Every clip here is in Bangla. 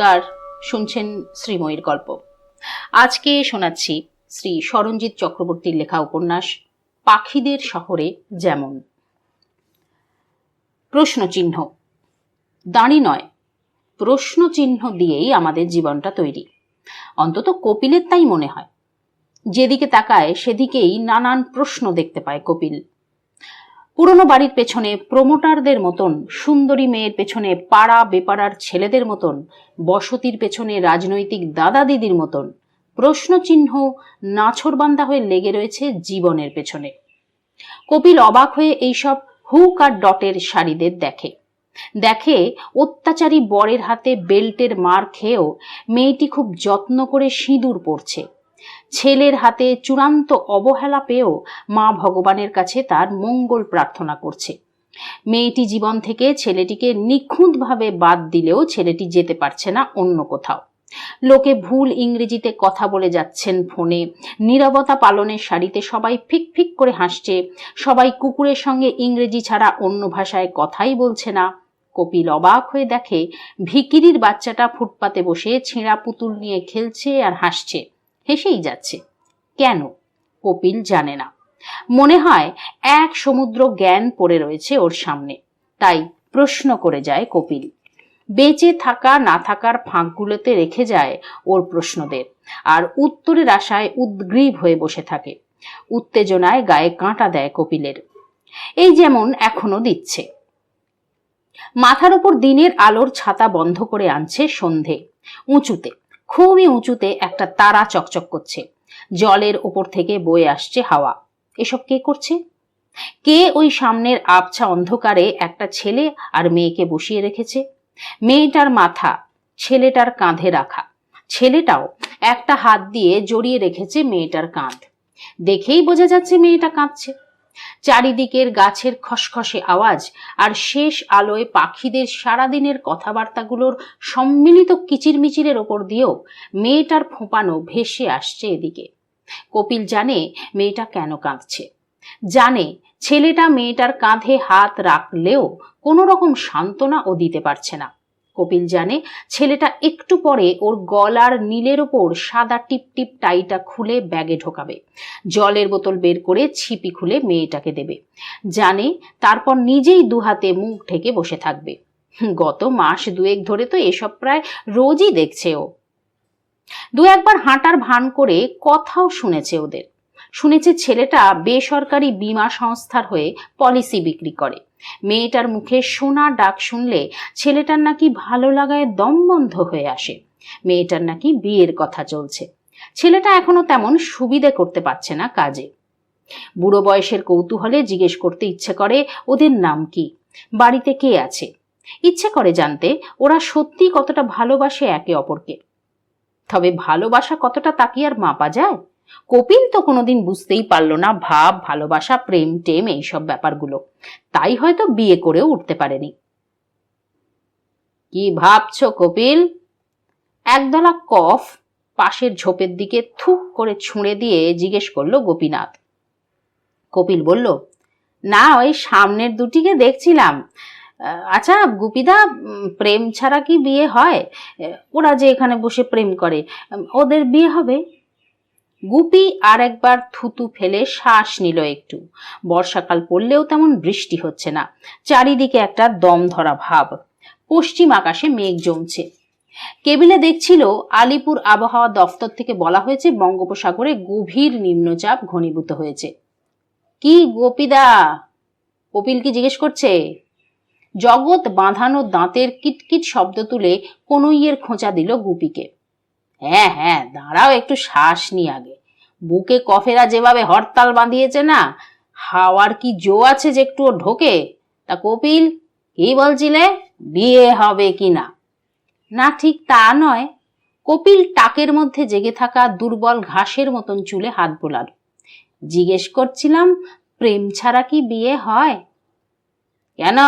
নমস্কার, শুনছেন শ্রীময়ীর গল্প। আজকে শোনাচ্ছি শ্রী সরঞ্জিৎ চক্রবর্তীর লেখা উপন্যাস পাখিদের শহরে যেমন। প্রশ্নচিহ্ন। দাঁড়ি নয়, প্রশ্নচিহ্ন দিয়েই আমাদের জীবনটা তৈরি, অন্তত কপিলের তাই মনে হয়। যেদিকে তাকায় সেদিকেই নানান প্রশ্ন দেখতে পায় কপিল। পুরনো বাড়ির পেছনে প্রমোটারদের মতন, সুন্দরী মেয়ের পেছনে পাড়া বেপাড়ার ছেলেদের মতন, বসতির পেছনে রাজনৈতিক দাদা দিদির মতন প্রশ্নচিহ্ন নাছোড়বান্দা হয়ে লেগে রয়েছে জীবনের পেছনে। কপিল অবাক হয়ে এইসব হুক আর ডটের শাড়িদের দেখে দেখে অত্যাচারী বরের হাতে বেল্টের মার খেয়েও মেয়েটি খুব যত্ন করে সিঁদুর পরছে। ছেলের হাতে চূড়ান্ত অবহেলা পেয়েও মা ভগবানের কাছে তার মঙ্গল প্রার্থনা করছে। মেয়েটি জীবন থেকে ছেলেটিকে নিখুঁতভাবে বাদ দিলেও ছেলেটি যেতে পারছে না অন্য কোথাও। লোকে ভুল ইংরেজিতে কথা বলে যাচ্ছেন ফোনে, নীরবতা পালনের শাড়িতে সবাই ফিক ফিক করে হাসছে, সবাই কুকুরের সঙ্গে ইংরেজি ছাড়া অন্য ভাষায় কথাই বলছে না। কপিল অবাক হয়ে দেখে ভিকিরির বাচ্চাটা ফুটপাতে বসে ছেঁড়া পুতুল নিয়ে খেলছে আর হাসছে, হেসেই যাচ্ছে। কেন কপিল জানে না। মনে হয় এক সমুদ্র জ্ঞান পড়ে রয়েছে ওর সামনে, তাই প্রশ্ন করে যায় কপিল। বেঁচে থাকা না থাকার ফাঁকগুলোতে রেখে যায় ওর প্রশ্নদের, আর উত্তরের আশায় উদ্গ্রীব হয়ে বসে থাকে। উত্তেজনায় গায়ে কাঁটা দেয় কপিলের। এই যেমন এখনো দিচ্ছে। মাথার উপর দিনের আলোর ছাতা বন্ধ করে আনছে সন্ধে। উঁচুতে, খুবই উঁচুতে একটা তারা চকচক করছে। জলের ওপর থেকে বয়ে আসছে হাওয়া। এসব কে করছে? কে ওই সামনের আবছা অন্ধকারে একটা ছেলে আর মেয়েকে বসিয়ে রেখেছে? মেয়েটার মাথা ছেলেটার কাঁধে রাখা, ছেলেটাও একটা হাত দিয়ে জড়িয়ে রেখেছে মেয়েটার কাঁধ। দেখেই বোঝা যাচ্ছে মেয়েটা কাঁদছে। চারিদিকের গাছের খসখসে আওয়াজ আর শেষ আলোয় পাখিদের সারাদিনের কথাবার্তাগুলোর সম্মিলিত কিচিরমিচিরের ওপর দিয়েও মেয়েটার ফোঁপানো ভেসে আসছে এদিকে। কপিল জানে মেয়েটা কেন কাঁদছে, জানে ছেলেটা মেয়েটার কাঁধে হাত রাখলেও কোনো রকম সান্ত্বনা ও দিতে পারছে না। কপিল জানে ছেলেটা একটু পরে ওর গলার নীলের ওপর সাদা টিপটিপ টাইটা খুলে ব্যাগে ঢোকাবে, জলের বোতল বের করে ছিপি খুলে মেয়েটাকে দেবে। জানে তারপর নিজেই দুহাতে মুখ ঢেকে বসে থাকবে। গত মাস দুয়েক ধরে তো এসব প্রায় রোজই দেখছে ও। দু একবার হাঁটার ভান করে কথাও শুনেছে ওদের। শুনেছে ছেলেটা বেসরকারি বীমা সংস্থার হয়ে পলিসি বিক্রি করে। মেয়েটার মুখে সোনা ডাক শুনলে ছেলেটার নাকি ভালো লাগায় দম বন্ধ হয়ে আসে। মেয়েটার নাকি বিয়ের কথা চলছে। ছেলেটা এখনো তেমন সুবিধে করতে পারছে না কাজে। বুড়ো বয়সের কৌতূহলে জিজ্ঞেস করতে ইচ্ছে করে ওদের নাম কি, বাড়িতে কে আছে। ইচ্ছে করে জানতে ওরা সত্যি কতটা ভালোবাসে একে অপরকে। তবে ভালোবাসা কতটা তা কি আর মাপা যায়? কপিল তো কোনোদিন বুঝতেই পারলো না ভাব, ভালোবাসা, প্রেম টেম এইসব ব্যাপারগুলো, তাই হয়তো বিয়ে করেও উঠতে পারেনি। কি ভাবছো কপিল? একদলা কফ পাশের ঝোপের দিকে থুক করে ছুঁড়ে দিয়ে জিজ্ঞেস করলো গোপীনাথ। কপিল বলল, না ওই সামনের দুটিকে দেখছিলাম। আচ্ছা গুপিদা, প্রেম ছাড়া কি বিয়ে হয়? ওরা যে এখানে বসে প্রেম করে, ওদের বিয়ে হবে? গুপি আর একবার থুতু ফেলে শ্বাস নিল একটু। বর্ষাকাল পড়লেও তেমন বৃষ্টি হচ্ছে না, চারিদিকে একটা দম ধরা ভাব। পশ্চিম আকাশে মেঘ জমছে। কেবিলে দেখছিল আলিপুর আবহাওয়া দফতর থেকে বলা হয়েছে বঙ্গোপসাগরে গভীর নিম্নচাপ ঘনীভূত হয়েছে। কি গোপিদা? কপিল কি জিজ্ঞেস করছে? জগৎ বাঁধানো দাঁতের কিটকিট শব্দ তুলে কনুইয়ের খোঁচা দিল গুপিকে। হ্যাঁ হ্যাঁ, দাঁড়াও একটু শ্বাস নি আগে। বুকে কফেরা যেভাবে হরতাল বাঁধিয়েছে না, হাওয়ার কি জো আছে যে একটু ঢোকে? তা কপিল, কি বলছিলে, বিয়ে হবে কিনা? না ঠিক তা নয়। কপিল টাকের মধ্যে জেগে থাকা দুর্বল ঘাসের মতন চুলে হাত বোলাল। জিজ্ঞেস করছিলাম প্রেম ছাড়া কি বিয়ে হয়? কেন,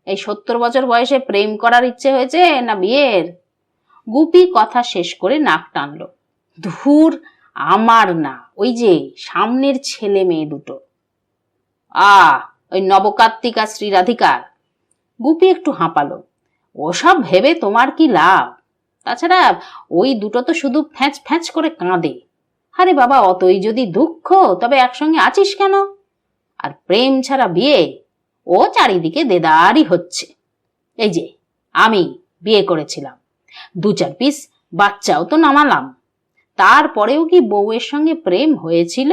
এই 70 বছর বয়সে প্রেম করার ইচ্ছে হয়েছে না বিয়ের? গুপি কথা শেষ করে নাক টানল। ধুর, আমার না, ওই যে সামনের ছেলে মেয়ে দুটো। ওই নবকার্তিক আর শ্রীরাধিকার। গুপি একটু হাঁপালো। ওসব ভেবে তোমার কি লাভ? তাছাড়া ওই দুটো তো শুধু ফ্যাঁচ ফ্যাঁচ করে কাঁদে। আরে বাবা, অতই যদি দুঃখ তবে একসঙ্গে আছিস কেন? আর প্রেম ছাড়া বিয়ে, ও চারিদিকে দেদারই হচ্ছে। এই যে আমি বিয়ে করেছিলাম, 2-4 পিস বাচ্চাও তো নামালাম, তারপরেও কি বউয়ের সঙ্গে প্রেম হয়েছিল?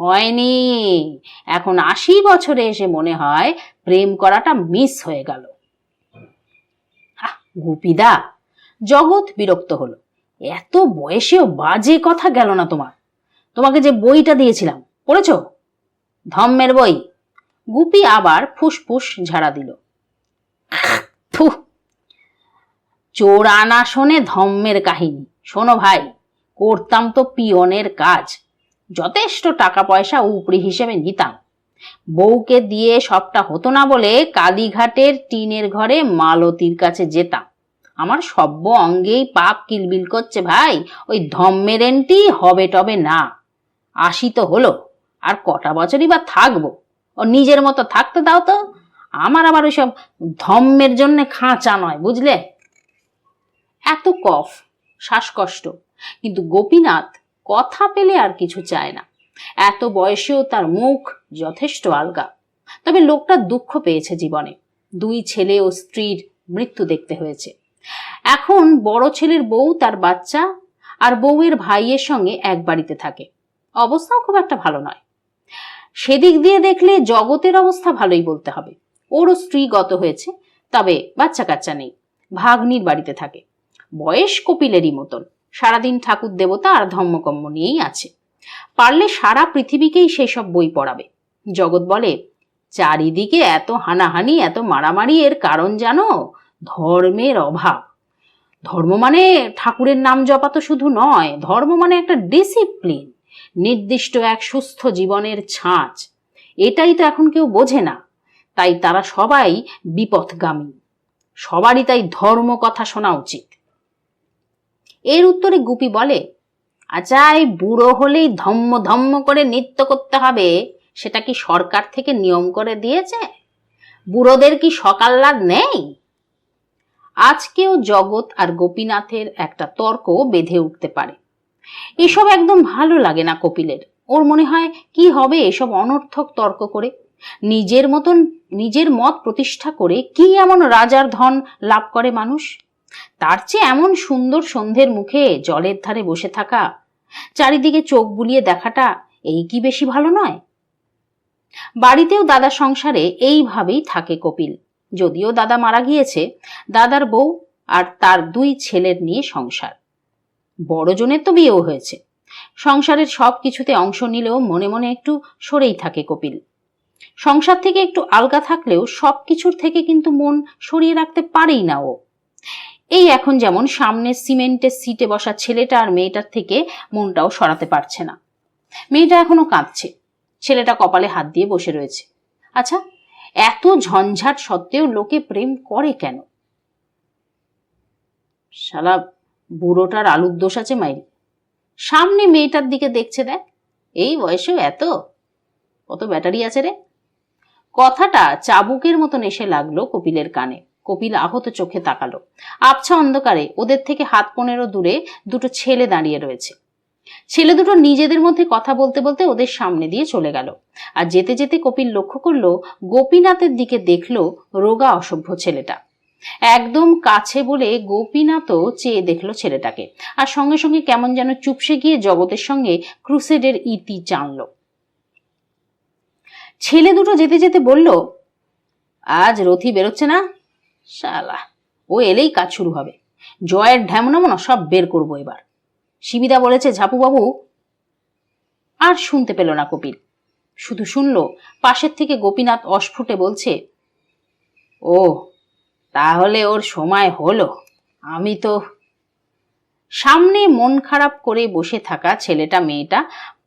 হয়নি। এখন 80 বছরে এসে মনে হয় প্রেম করাটা মিস হয়ে গেল। গুপিদা, জগৎ বিরক্ত হলো। এত বয়সেও বাজে কথা গেল না তোমার? তোমাকে যে বইটা দিয়েছিলাম পড়েছো? ধম্মের বই। গুপি আবার ফুসফুস ঝাড়া দিল। চোর আনা শোনে ধম্মের কাহিনী। শোনো ভাই, করতাম তো পিয়নের কাজ, যথেষ্ট টাকা পয়সা উপরি হিসেবে নিতাম। বউকে দিয়ে সবটা হতো না বলে কালীঘাটের টিনের ঘরে মালতীর কাছে যেতাম। আমার সব্য অঙ্গেই পাপ কিলবিল করছে ভাই, ওই ধম্মের এন্টি হবে টবে না। 80 তো হলো, আর কটা বছরই বা থাকবো? ও নিজের মতো থাকতে দাও তো। আমার আবার ওইসব ধম্মের জন্য খাঁচা নয়, বুঝলে? এত কফ, শ্বাসকষ্ট, কিন্তু গোপীনাথ কথা পেলে আর কিছু চায় না। এত বয়সেও তার মুখ যথেষ্ট আলগা। তবে লোকটা দুঃখ পেয়েছে জীবনে। 2 ছেলে ও স্ত্রীর মৃত্যু দেখতে হয়েছে। এখন বড় ছেলের বউ, তার বাচ্চা আর বউয়ের ভাইয়ের সঙ্গে এক বাড়িতে থাকে। অবস্থাও খুব একটা ভালো নয়। সেদিক দিয়ে দেখলে জগতের অবস্থা ভালোই বলতে হবে। ওরও স্ত্রী গত হয়েছে, তবে বাচ্চা কাচ্চা নেই। ভাগ্নির বাড়িতে থাকে। বয়স কপিলেরই মতন, সারাদিন ঠাকুর দেবতা আর ধর্মকম্ম নিয়েই আছে। পারলে সারা পৃথিবীকেই সেসব বই পড়াবে। জগৎ বলে, চারিদিকে এত হানাহানি, এত মারামারি, এর কারণ জানো? ধর্মের অভাব। ধর্ম মানে ঠাকুরের নাম জপা তো শুধু নয়, ধর্ম মানে একটা ডিসিপ্লিন, নির্দিষ্ট এক সুস্থ জীবনের ছাঁচ। এটাই তো এখন কেউ বোঝে না, তাই তারা সবাই বিপথগামী। সবারই তাই ধর্ম কথা শোনা উচিত। এর উত্তরে গুপি বলে, আচ্ছা, এই বুড়ো হলেই ধম্ম ধম্ম করে নৃত্য করতে হবে, সেটা কি সরকার থেকে নিয়ম করে দিয়েছে? বুড়োদের কি সকাল্লাদ নেই? আজকেও জগৎ আর গোপীনাথের একটা তর্ক বেঁধে উঠতে পারে। এসব একদম ভালো লাগে না কপিলের। ওর মনে হয়, কি হবে এসব অনর্থক তর্ক করে? নিজের মত প্রতিষ্ঠা করে কি এমন রাজার ধন লাভ করে মানুষ? তার চেয়ে এমন সুন্দর সন্ধ্যের মুখে জলের ধারে বসে থাকা, চারিদিকে চোখ বুলিয়ে দেখাটা, এই কি বেশি ভালো নয়? বাড়িতেও দাদার সংসারে এইভাবেই থাকে কপিল। যদিও দাদা মারা গিয়েছে, দাদার বউ আর তার 2 ছেলের নিয়ে সংসার। বড় জনের তো বিয়েও হয়েছে। সংসারের সব কিছুতে অংশ নিলেও মনে মনে একটু সরেই থাকে কপিল। সংসার থেকে একটু আলগা থাকলেও সব কিছুর থেকে কিন্তু মন সরিয়ে রাখতে পারেই না ও। এই এখন যেমন সামনে সিমেন্টের সিটে বসা ছেলেটা আর মেয়েটার থেকে মনটাও সরাতে পারছে না। মেয়েটা এখনো কাঁদছে, ছেলেটা কপালে হাত দিয়ে বসে রয়েছে। আচ্ছা, এত ঝঞ্ঝাট সত্ত্বেও লোকে প্রেম করে কেন? শালা বুড়োটার আলুর দোষ আছে মাইরি। সামনে মেয়েটার দিকে দেখছে, দেখ, এই বয়সেও কত ব্যাটারি আছে রে। কথাটা চাবুকের মতন এসে লাগলো কপিলের কানে। কপিল আহত চোখে তাকালো। আবছা অন্ধকারে ওদের থেকে হাত 15 দূরে 2 ছেলে দাঁড়িয়ে রয়েছে। ছেলে দুটো নিজেদের মধ্যে কথা বলতে বলতে ওদের সামনে দিয়ে চলে গেল। আর যেতে যেতে কপিল লক্ষ্য করলো, গোপীনাথের দিকে দেখলো রোগা অসভ্য ছেলেটা। একদম কাছে বলে গোপীনাথও চেয়ে দেখলো ছেলেটাকে, আর সঙ্গে সঙ্গে কেমন যেন চুপসে গিয়ে জগতের সঙ্গে ক্রুসেডের ইতি জানলো। ছেলে দুটো যেতে যেতে বলল, আজ রথি বেরোচ্ছে না? শালা, ও এলেই কাজ শুরু হবে। জয়ের ঢ্যামনামনা সব বের করবো এবার। শিবিদা বলেছে ঝাপু বাবু। আর শুনতে পেল না কপিল, শুধু শুনলো পাশের থেকে গোপীনাথ অস্ফুটে বলছে, ও তাহলে ওর সময় হলো। আমি তো। সামনে মন খারাপ করে বসে থাকা ছেলেটা মেয়েটা,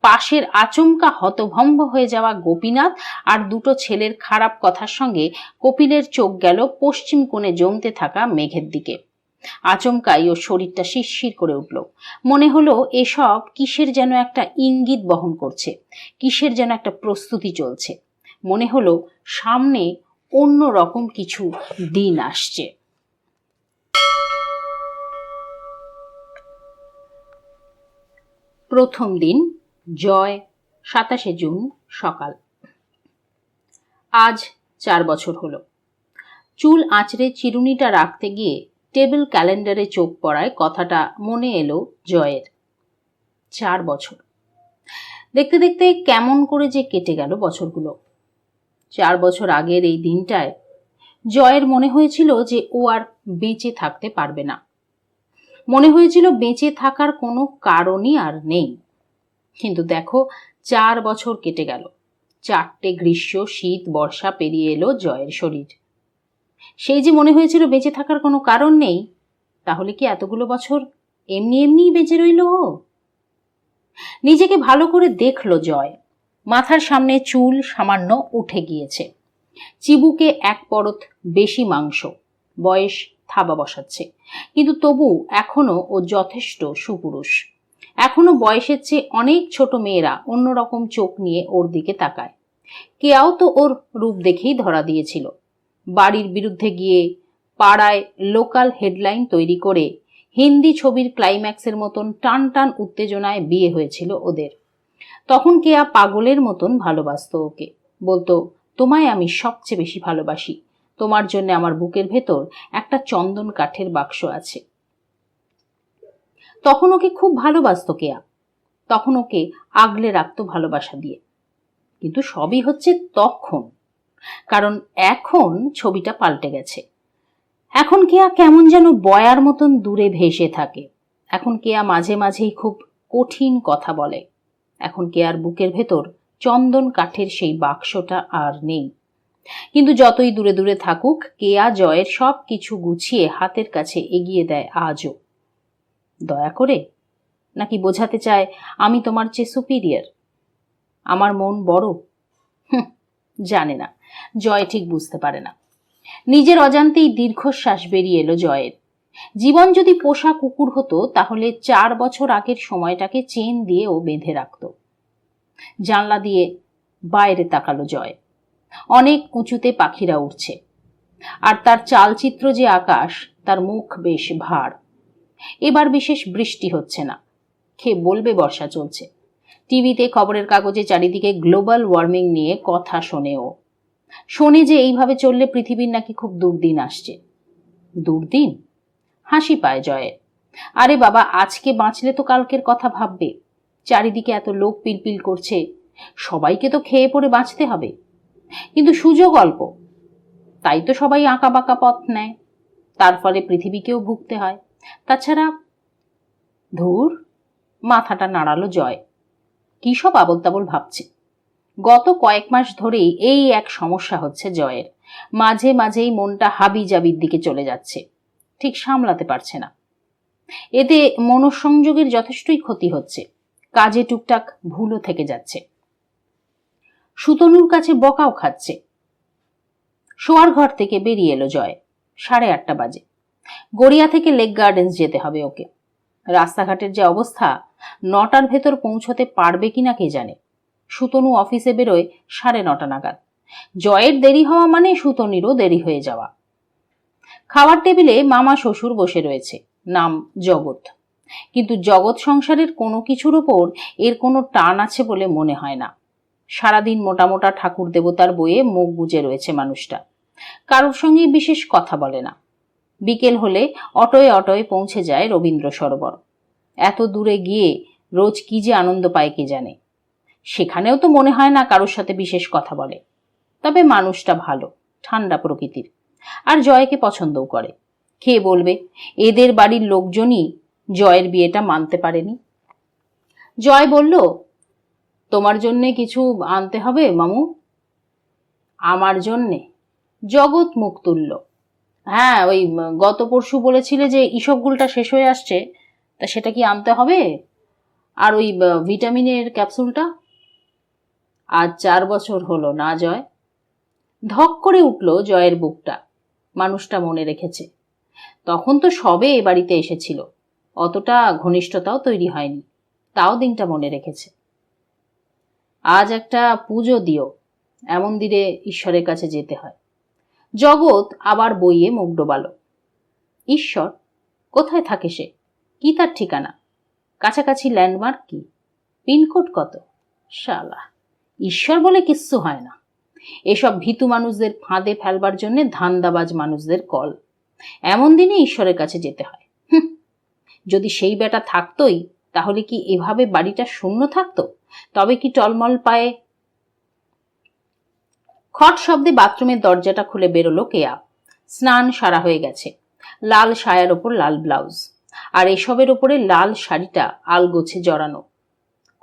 পাশের আচমকা হতভম্ব হয়ে যাওয়া গোপীনাথ আর 2 ছেলের খারাপ কথার সঙ্গে কপিলের চোখ গেল পশ্চিম কোণে জমতে থাকা মেঘের দিকে। আচমকাই ওর শরীরটা শিরশির করে উঠল। মনে হলো এসব কিসের যেন একটা ইঙ্গিত বহন করছে, কিসের যেন একটা প্রস্তুতি চলছে। মনে হলো সামনে অন্য রকম কিছু দিন আসছে। প্রথম দিন, জয়, 27শে জুন সকাল। আজ 4 বছর হলো। চুল আঁচড়ে চিরুনিটা রাখতে গিয়ে টেবিল ক্যালেন্ডারে চোখ পড়ায় কথাটা মনে এলো জয়ের। 4 বছর। দেখতে দেখতে কেমন করে যে কেটে গেল বছরগুলো। 4 বছর আগের এই দিনটায় জয়ের মনে হয়েছিল যে ও আর বেঁচে থাকতে পারবে না। মনে হয়েছিল বেঁচে থাকার কোনো কারণই আর নেই। কিন্তু দেখো, 4 বছর কেটে গেল। 4টে গ্রীষ্ম, শীত, বর্ষা পেরিয়ে এলো জয়ের শরীর। সেই যে মনে হয়েছিল বেঁচে থাকার কোনো কারণ নেই, তাহলে কি এতগুলো বছর এমনি এমনিই বেঁচে রইল ও? নিজেকে ভালো করে দেখলো জয়। মাথার সামনে চুল সামান্য উঠে গিয়েছে, চিবুকে এক পরত বেশি মাংস, বয়স থাবা বসাচ্ছে, কিন্তু তবু এখনো ও যথেষ্ট সুপুরুষ। এখনো বয়সের চেয়ে অনেক ছোট মেয়েরা অন্যরকম চোখ নিয়ে ওর দিকে তাকায়। কেয়াও তো ওর রূপ দেখেই ধরা দিয়েছিল। বাড়ির বিরুদ্ধে গিয়ে পাড়ায় লোকাল হেডলাইন তৈরি করে হিন্দি ছবির ক্লাইম্যাক্সের মতন টান টান উত্তেজনায় বিয়ে হয়েছিল ওদের। তখন কেয়া পাগলের মতন ভালোবাসত ওকে। বলতো, তোমায় আমি সবচেয়ে বেশি ভালোবাসি, তোমার জন্য আমার বুকের ভেতর একটা চন্দন কাঠের বাক্স আছে। তখন ওকে খুব ভালোবাসত কেয়া, তখন ওকে আগলে রাখতো ভালোবাসা দিয়ে। কিন্তু সবই হচ্ছে তখন, কারণ এখন ছবিটা পাল্টে গেছে। এখন কেয়া কেমন যেন বয়ার মতন দূরে ভেসে থাকে। এখন কেয়া মাঝে মাঝেই খুব কঠিন কথা বলে। এখন কেয়ার বুকের ভেতর চন্দন কাঠের সেই বাক্সটা আর নেই। কিন্তু যতই দূরে দূরে থাকুক, কেয়া জয়ের সব কিছু গুছিয়ে হাতের কাছে এগিয়ে দেয় আজও। দয়া করে? নাকি বোঝাতে চায় আমি তোমার চেয়ে সুপিরিয়র, আমার মন বড়? জানে না, জয় ঠিক বুঝতে পারে না। নিজের অজান্তেই দীর্ঘশ্বাস বেরিয়ে এলো জয়ের। জীবন যদি পোষা কুকুর হতো, তাহলে 4 বছর আগের সময়টাকে চেন দিয়ে ও বেঁধে রাখত। জানলা দিয়ে বাইরে তাকালো জয়। অনেক উঁচুতে পাখিরা উঠছে, আর তার চালচিত্র যে আকাশ, তার মুখ বেশ ভার। এবার বিশেষ বৃষ্টি হচ্ছে না, কে বলবে বর্ষা চলছে। টিভিতে, খবরের কাগজে চারিদিকে গ্লোবাল ওয়ার্মিং নিয়ে কথা শোনে ও। শোনে যে এইভাবে চললে পৃথিবীর নাকি খুব দুর্দিন আসছে। দুর্দিন? হাসি পায় জয়ের। আরে বাবা, আজকে বাঁচলে তো কালকের কথা ভাববে। চারিদিকে এত লোক পিলপিল করছে, সবাইকে তো খেয়ে পড়ে বাঁচতে হবে। কিন্তু সুযোগ অল্প, তাই তো সবাই আঁকা বাঁকা পথ নেয়। তার ফলে পৃথিবীকেও ভুগতে হয়। তাছাড়া ধুর, মাথাটা নাড়ালো জয়। কি সব আবল তাবল ভাবছে। গত কয়েক মাস ধরেই এই এক সমস্যা হচ্ছে জয়ের। মাঝে মাঝেই মনটা হাবি জাবির দিকে চলে যাচ্ছে, ঠিক সামলাতে পারছে না। এতে মনঃসংযোগের যথেষ্টই ক্ষতি হচ্ছে, কাজে টুকটাক ভুলও থেকে যাচ্ছে। সুতনুর কাছে বকাও খাচ্ছে। শোয়ার ঘর থেকে বেরিয়ে এলো জয়। 8:30 বাজে। গড়িয়া থেকে লেক গার্ডেন্স যেতে হবে ওকে। রাস্তাঘাটের যে অবস্থা, 9টার ভেতর পৌঁছতে পারবে কিনা কে জানে। সুতনু অফিসে বেরোয় 9:30 নাগাদ। জয়ের দেরি হওয়া মানে সুতনিরও দেরি হয়ে যাওয়া। খাওয়ার টেবিলে মামা শ্বশুর বসে রয়েছে, নাম জগৎ। কিন্তু জগৎ সংসারের কোনো কিছুর ওপর এর কোনো টান আছে বলে মনে হয় না। সারাদিন মোটা মোটা ঠাকুর দেবতার বইয়ে মুখ গুজে রয়েছে মানুষটা। কারোর সঙ্গে বিশেষ কথা বলে না। বিকেল হলে অটোয় অটোয় পৌঁছে যায় রবীন্দ্র সরোবর। এত দূরে গিয়ে রোজ কি যে আনন্দ পায় কে জানে। সেখানেও তো মনে হয় না কারোর সাথে বিশেষ কথা বলে। তবে মানুষটা ভালো, ঠান্ডা প্রকৃতির, আর জয়কে পছন্দও করে। কে বলবে এদের বাড়ির লোকজনই জয়ের বিয়েটা মানতে পারেনি। জয় বলল, তোমার জন্যে কিছু আনতে হবে মামু? আমার জন্যে? জগৎ মুখ তুলল। হ্যাঁ, ওই গত পরশু বলেছিলে যে ইসবগুলটা শেষ হয়ে আসছে, তা সেটা কি আনতে হবে? আর ওই ভিটামিনের ক্যাপসুলটা। আজ 4 বছর হলো না জয়? ধক করে উঠল জয়ের বুকটা। মানুষটা মনে রেখেছে। তখন তো সবে এ বাড়িতে এসেছিল, অতটা ঘনিষ্ঠতাও তৈরি হয়নি, তাও দিনটা মনে রেখেছে। আজ একটা পুজো দিও, এমন দিনে ঈশ্বরের কাছে যেতে হয়। জগৎ আবার বইয়ে মুখ ডোবালো। ঈশ্বর? কোথায় থাকে সে? কি তার ঠিকানা? কাছাকাছি ল্যান্ডমার্ক কি? পিনকোড কত? শালা, ঈশ্বর বলে কিচ্ছু হয় না। এসব ভীতু মানুষদের ফাঁদে ফেলবার জন্য ধান্দাবাজ মানুষদের কল। এমন দিনে ঈশ্বরের কাছে যেতে হয়। যদি সেই বেটা থাকতোই তাহলে কি এভাবে বাড়িটা শূন্য থাকতো? তবে কি টলমল পায়ে। খট শব্দে বাথরুমের দরজাটা খুলে বেরোলো কেয়া। স্নান সারা হয়ে গেছে, লাল সায়ার ওপর লাল ব্লাউজ, আর এসবের ওপরে লাল শাড়িটা আলগোছে জড়ানো।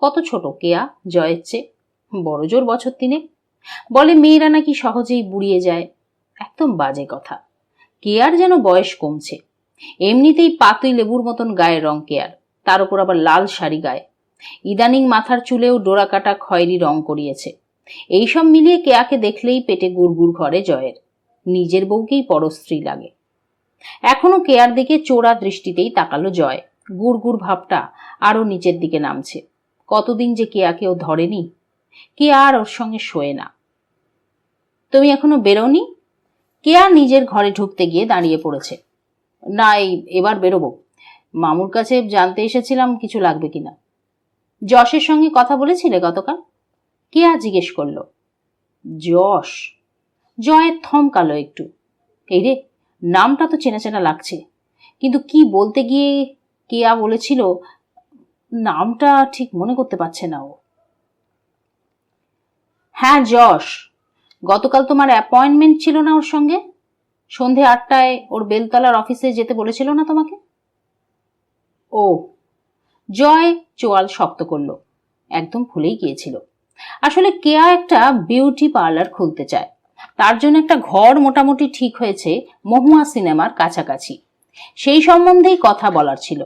কত ছোট কেয়া জয়ের চেয়ে, বড় জোর বছর 3। বলে মেয়েরা নাকি সহজেই বুড়িয়ে যায়। একদম বাজে কথা। কেয়ার যেন বয়স কমছে। এমনিতেই পাতুই লেবুর মতন গায়ের রং কেয়ার, তার উপর আবার লাল শাড়ি গায়ে। ইদানিং মাথার চুলেও ডোরা কাটা খয়েরি রং করিয়েছে। এইসব মিলিয়ে কেয়াকে দেখলেই পেটে গুড়গুড় করে জয়ের। নিজের বউকেই পরস্ত্রী লাগে। এখনো কেয়ার দিকে চোরা দৃষ্টিতেই তাকালো জয়। গুড়গুড় ভাবটা আরো নিচের দিকে নামছে। কতদিন যে কেয়াকে ও ধরেনি। কেয়া আর ওর সঙ্গে শোয়ে না। তুমি এখনো বেরোনি? কেয়া নিজের ঘরে ঢুকতে গিয়ে দাঁড়িয়ে পড়েছে। না, এবার বেরোবো। মামুর কাছে জানতে এসেছিলাম কিছু লাগবে কিনা। যশের সঙ্গে কথা বলেছিলে গতকাল? কেয়া জিজ্ঞেস করলো। যশ? জয়ের থমকালো একটু। এই রে, নামটা তো চেনা চেনা লাগছে, কিন্তু কি বলতে গিয়ে কেয়া বলেছিল নামটা ঠিক মনে করতে পারছে না ও। হ্যাঁ যশ, গতকাল তোমার অ্যাপয়েন্টমেন্ট ছিল না ওর সঙ্গে? সন্ধে 8টায় ওর বেলতলার অফিসে যেতে বলেছিল না তোমাকে? ও। জয় চোয়াল শক্ত করলো। একদম ভুলেই গিয়েছিল। আসলে কেয়া একটা বিউটি পার্লার খুলতে চায়। তার জন্য একটা ঘর মোটামুটি ঠিক হয়েছে মহুয়া সিনেমার কাছাকাছি। সেই সম্বন্ধেই কথা বলার ছিল।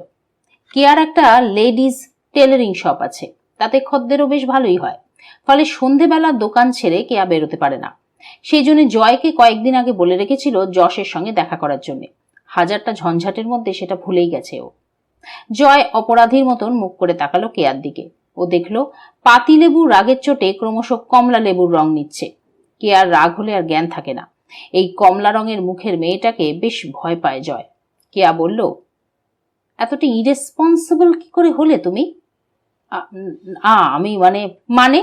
কেয়ার একটা লেডিজ টেলারিং শপ আছে, তাতে খদ্দেরও বেশ ভালোই হয়। ফলে সন্ধেবেলা দোকান ছেড়ে কেয়া বেরোতে পারে না। সেই জন্য জয়কে কয়েকদিন আগে বলে রেখেছিল যশের সঙ্গে দেখা করার জন্য। হাজারটা ঝঞ্ঝাটের মধ্যে সেটা ভুলেই গেছে ও। জয় অপরাধীর মতন মুখ করে তাকালো কেয়ার দিকে। ও দেখলো পাতিলেবু রাগের চোটে ক্রমশ কমলা লেবুর রং নিচ্ছে। কেয়ার রাগ হলে আর জ্ঞান থাকে না। এই কমলা রঙের মুখের মেয়েটাকে বেশ ভয় পায় জয়। কেয়া বলল, এতটা ইরেসপন্সিবল কি করে হলে তুমি? আমি মানে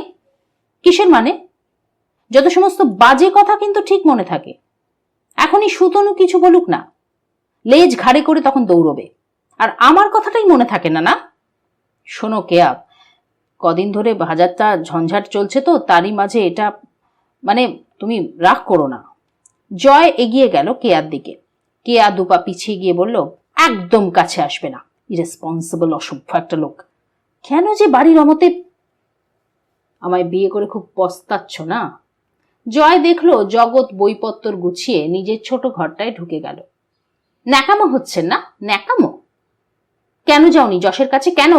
কিসের মানে? যত সমস্ত বাজে কথা কিন্তু ঠিক মনে থাকে। এখনই সুতনু কিছু বলুক না, লেজ ঘাড়ে করে তখন দৌড়বে। আর আমার কথাটাই মনে থাকে না? না শোনো কেয়া, কদিন ধরে হাজারটা ঝঞ্ঝাট চলছে তো, তারই মাঝে এটা তুমি রাগ করো না। জয় এগিয়ে গেল কেয়ার দিকে। কেয়া দুপা পিছিয়ে গিয়ে বলল, একদম কাছে আসবে না, ইরেসপন্সিবল অসভ্য একটা লোক। কেন যে বাড়ির অমতে? আমায় বিয়ে করে খুব পস্তাচ্ছ না? জয় দেখলো জগৎ বইপত্তর গুছিয়ে নিজের ছোট ঘরটায় ঢুকে গেল। ন্যাকামো হচ্ছে না? ন্যাকামো? কেন যাওনি যশের কাছে? কেন?